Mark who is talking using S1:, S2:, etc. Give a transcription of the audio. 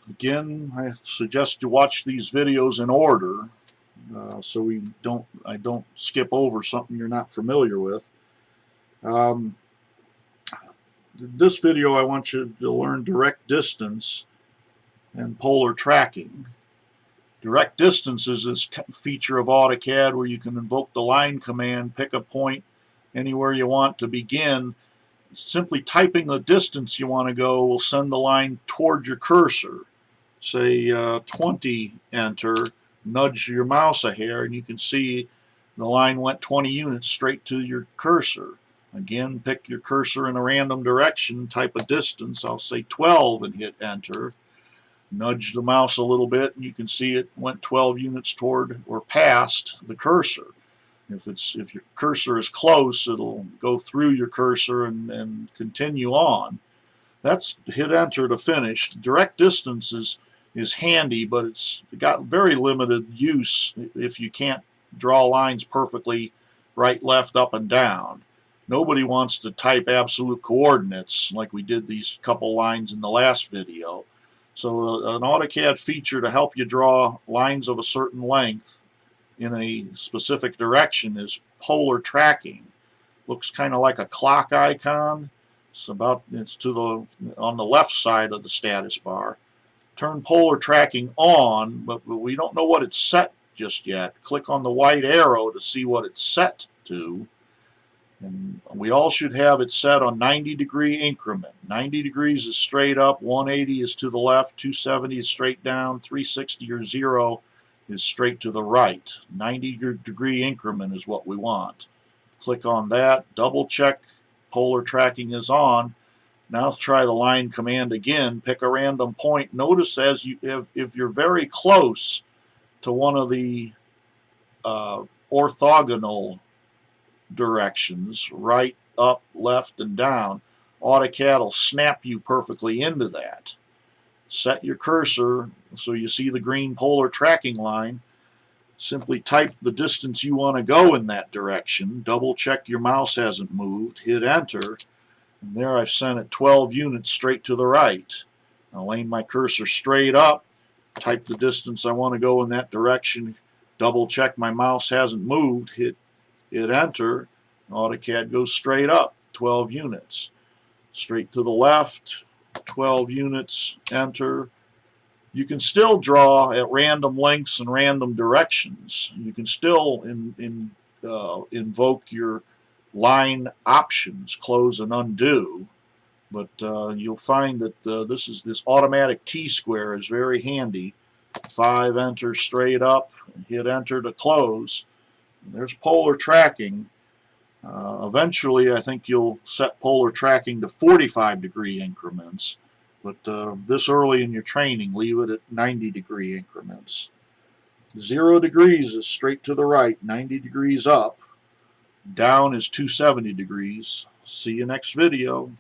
S1: Again, I suggest you watch these videos in order so I don't skip over something you're not familiar with. Um, this video I want you to learn direct distance and polar tracking. Direct distance is this feature of AutoCAD where you can invoke the line command, pick a point anywhere you want to begin. Simply typing the distance you want to go will send the line toward your cursor. Say 20, enter, nudge your mouse a hair, and you can see the line went 20 units straight to your cursor. Again, pick your cursor in a random direction, type a distance, I'll say 12, and hit enter. Nudge the mouse a little bit, and you can see it went 12 units toward or past the cursor. If your cursor is close, it'll go through your cursor and continue on. That's hit enter to finish. Direct distance is handy, but it's got very limited use if you can't draw lines perfectly right, left, up, and down. Nobody wants to type absolute coordinates like we did these couple lines in the last video. So an AutoCAD feature to help you draw lines of a certain length in a specific direction is polar tracking. Looks kind of like a clock icon. It's on the left side of the status bar. Turn polar tracking on, but we don't know what it's set just yet. Click on the white arrow to see what it's set to. And we all should have it set on 90-degree increment. 90 degrees is straight up, 180 is to the left, 270 is straight down, 360 or 0 is straight to the right. 90-degree increment is what we want. Click on that, double check polar tracking is on. Now try the line command again, pick a random point. Notice if you're very close to one of the orthogonal directions, right, up, left, and down, AutoCAD will snap you perfectly into that. Set your cursor so you see the green polar tracking line. Simply type the distance you want to go in that direction. Double check your mouse hasn't moved. Hit enter. And there I've sent it 12 units straight to the right. I'll aim my cursor straight up. Type the distance I want to go in that direction. Double check my mouse hasn't moved. Hit enter. AutoCAD goes straight up, 12 units. Straight to the left, 12 units, enter. You can still draw at random lengths and random directions. You can still invoke your line options, close and undo. But you'll find that this automatic T-square is very handy. 5, enter straight up, hit enter to close. And there's polar tracking. Eventually, I think you'll set polar tracking to 45-degree increments. But this early in your training, leave it at 90-degree increments. 0 degrees is straight to the right, 90 degrees up. Down is 270 degrees. See you next video.